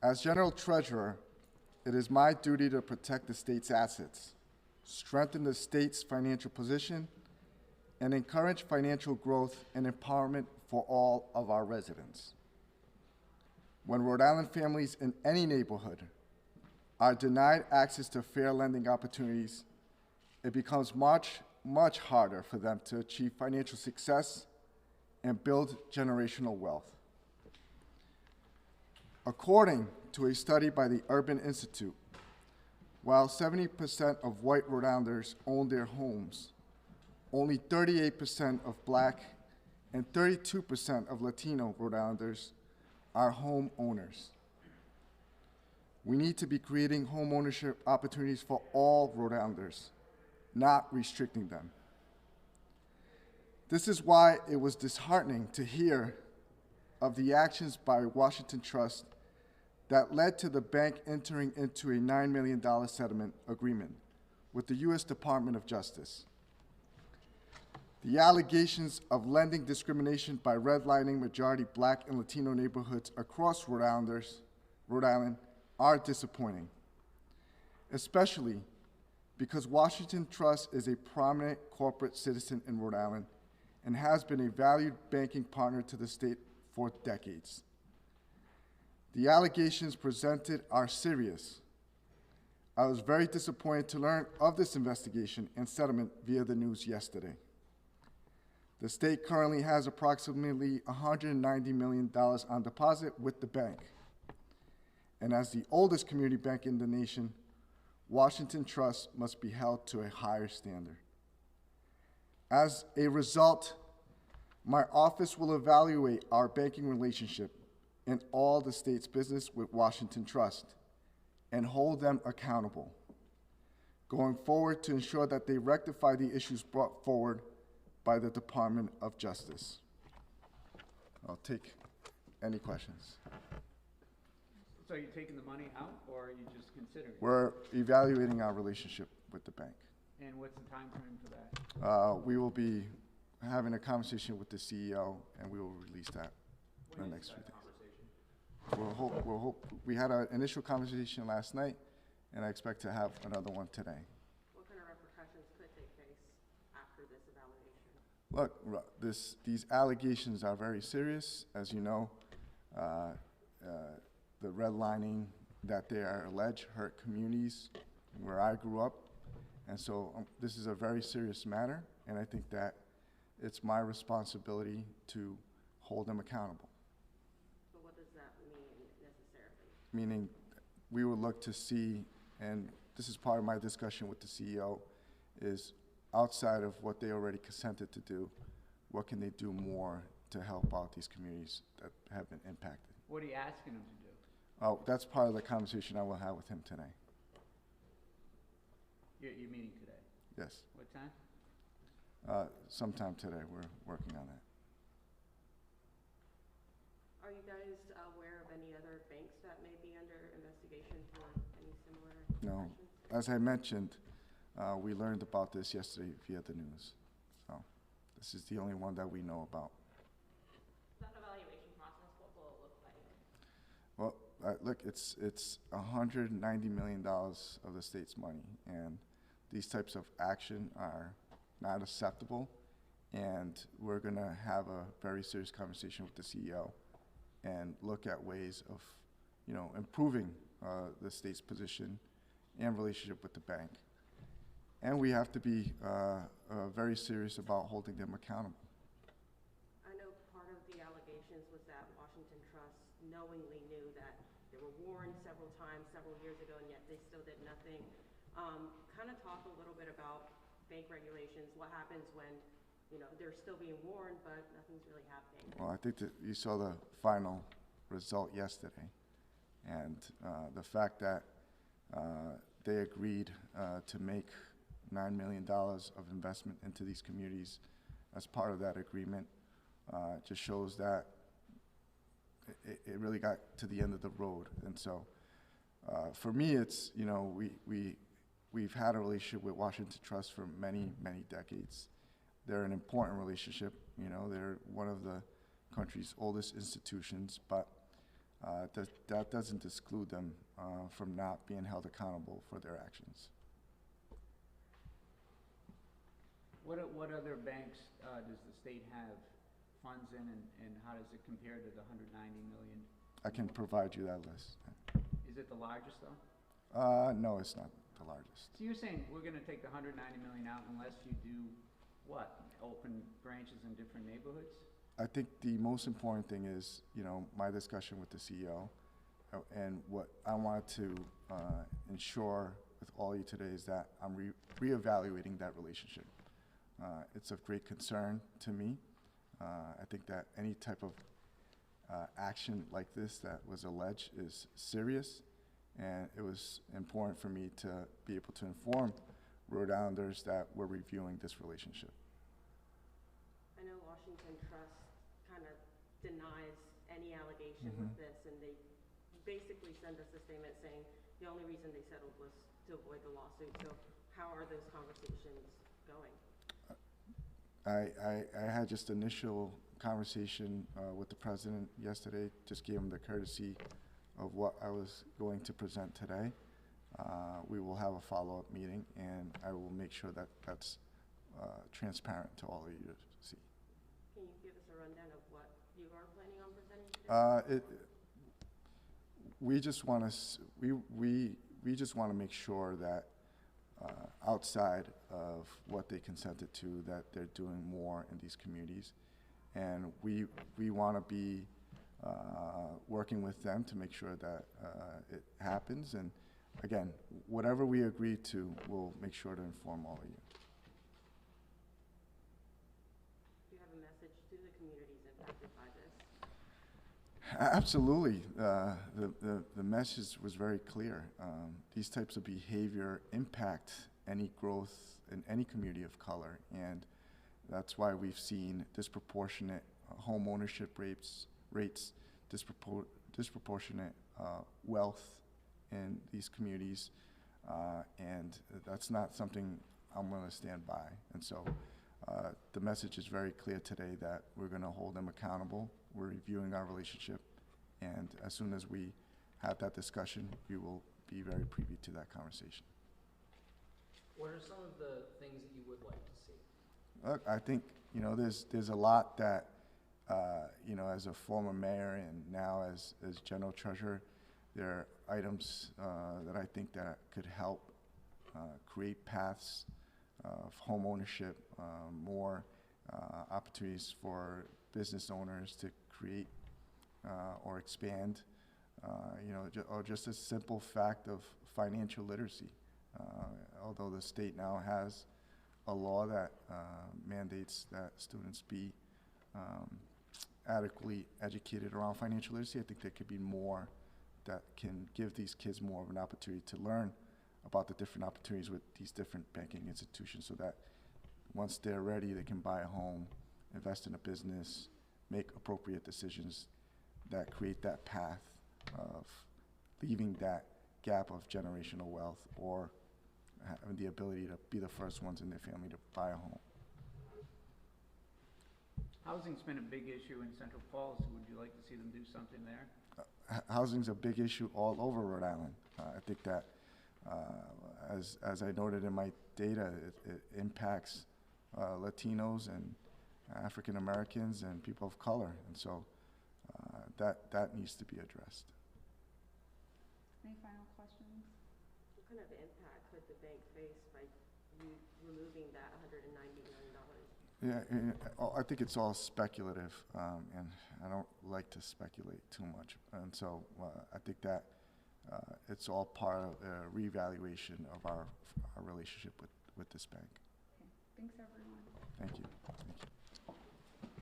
As General Treasurer, it is my duty to protect the state's assets, strengthen the state's financial position, and encourage financial growth and empowerment for all of our residents. When Rhode Island families in any neighborhood are denied access to fair lending opportunities, it becomes much, much harder for them to achieve financial success and build generational wealth. According to a study by the Urban Institute, while 70% of white Rhode Islanders own their homes, only 38% of Black and 32% of Latino Rhode Islanders are home owners. We need to be creating home ownership opportunities for all Rhode Islanders, not restricting them. This is why it was disheartening to hear of the actions by Washington Trust that led to the bank entering into a $9 million settlement agreement with the U.S. Department of Justice. The allegations of lending discrimination by redlining majority Black and Latino neighborhoods across Rhode Island are disappointing, especially because Washington Trust is a prominent corporate citizen in Rhode Island and has been a valued banking partner to the state for decades. The allegations presented are serious. I was very disappointed to learn of this investigation and settlement via the news yesterday. The state currently has approximately $190 million on deposit with the bank. And as the oldest community bank in the nation, Washington Trust must be held to a higher standard. As a result, my office will evaluate our banking relationship and all the state's business with Washington Trust and hold them accountable, going forward to ensure that they rectify the issues brought forward by the Department of Justice. I'll take any questions. So are you taking the money out, or are you just considering it? We're evaluating our relationship with the bank. And what's the time frame for that? We will be having a conversation with the CEO, and we will release that in the next few days. We'll hope. We had an initial conversation last night, and I expect to have another one today. What kind of repercussions could take place after this evaluation? Look, these allegations are very serious. As you know, the redlining that they are alleged hurt communities where I grew up. And so this is a very serious matter, and I think that it's my responsibility to hold them accountable. So what does that mean necessarily? Meaning we will look to see, and this is part of my discussion with the CEO, is outside of what they already consented to do, what can they do more to help out these communities that have been impacted? What are you asking them to do? Oh, that's part of the conversation I will have with him today. You're meeting today? Yes. What time? Sometime today. We're working on that. Are you guys aware of any other banks that may be under investigation for any similar No. actions? As I mentioned, we learned about this yesterday via the news. So this is the only one that we know about. That evaluation process, what will it look like? Well, look, it's $190 million of the state's money, and these types of action are not acceptable, and we're going to have a very serious conversation with the CEO and look at ways of, improving the state's position and relationship with the bank. And we have to be very serious about holding them accountable. I know part of the allegations was that Washington Trust knowingly knew that they were warned several times, several years ago, and yet they still did nothing. Kind of talk a little bit about bank regulations. What happens when, they're still being warned, but nothing's really happening? Well, I think that you saw the final result yesterday, and the fact that they agreed to make $9 million of investment into these communities as part of that agreement just shows that it really got to the end of the road. And so for me, it's, we've had a relationship with Washington Trust for many, many decades. They're an important relationship. They're one of the country's oldest institutions, but that doesn't exclude them from not being held accountable for their actions. What other banks does the state have funds in, and how does it compare to the 190 million? I can provide you that list. Is it the largest though? No, it's not the largest. So you're saying we're gonna take the 190 million out unless you do what? Open branches in different neighborhoods? I think the most important thing is, my discussion with the CEO, and what I wanted to ensure with all of you today is that I'm reevaluating that relationship. It's of great concern to me. I think that any type of action like this that was alleged is serious, and it was important for me to be able to inform Rhode Islanders that we're reviewing this relationship. I know Washington Trust kind of denies any allegation with this, and they basically send us a statement saying the only reason they settled was to avoid the lawsuit. So how are those conversations going? I had just initial conversation with the president yesterday, just gave him the courtesy of what I was going to present today. We will have a follow-up meeting, and I will make sure that that's transparent to all of you to see. Can you give us a rundown of what you are planning on presenting today? We just want to we just want to make sure that outside of what they consented to, that they're doing more in these communities, and we want to be working with them to make sure that it happens. And again, whatever we agree to, we'll make sure to inform all of you. Do you have a message to the communities impacted by this? Absolutely. The message was very clear. These types of behavior impact any growth in any community of color, and that's why we've seen disproportionate home ownership rates, disproportionate wealth in these communities, and that's not something I'm going to stand by. And so the message is very clear today that we're going to hold them accountable. We're reviewing our relationship, and as soon as we have that discussion, we will be very privy to that conversation. What are some of the things that you would like to see? Look, I think, there's a lot that, as a former mayor and now as general treasurer, there are items that I think that could help create paths of home ownership, more opportunities for business owners to create or expand, or just a simple fact of financial literacy. Although the state now has a law that mandates that students be adequately educated around financial literacy, I think there could be more that can give these kids more of an opportunity to learn about the different opportunities with these different banking institutions, so that once they're ready, they can buy a home, invest in a business, make appropriate decisions that create that path of leaving that gap of generational wealth, or having the ability to be the first ones in their family to buy a home. Housing's been a big issue in Central Falls. Would you like to see them do something there? Housing's a big issue all over Rhode Island. I think that, as I noted in my data, it impacts Latinos and African Americans and people of color, and so that needs to be addressed. Any final questions? What kind of impact could the bank face by you removing that $190 million? Yeah, I think it's all speculative, and I don't like to speculate too much. And so I think that it's all part of a reevaluation of our relationship with this bank. Okay. Thanks, everyone. Thank you. Thank you.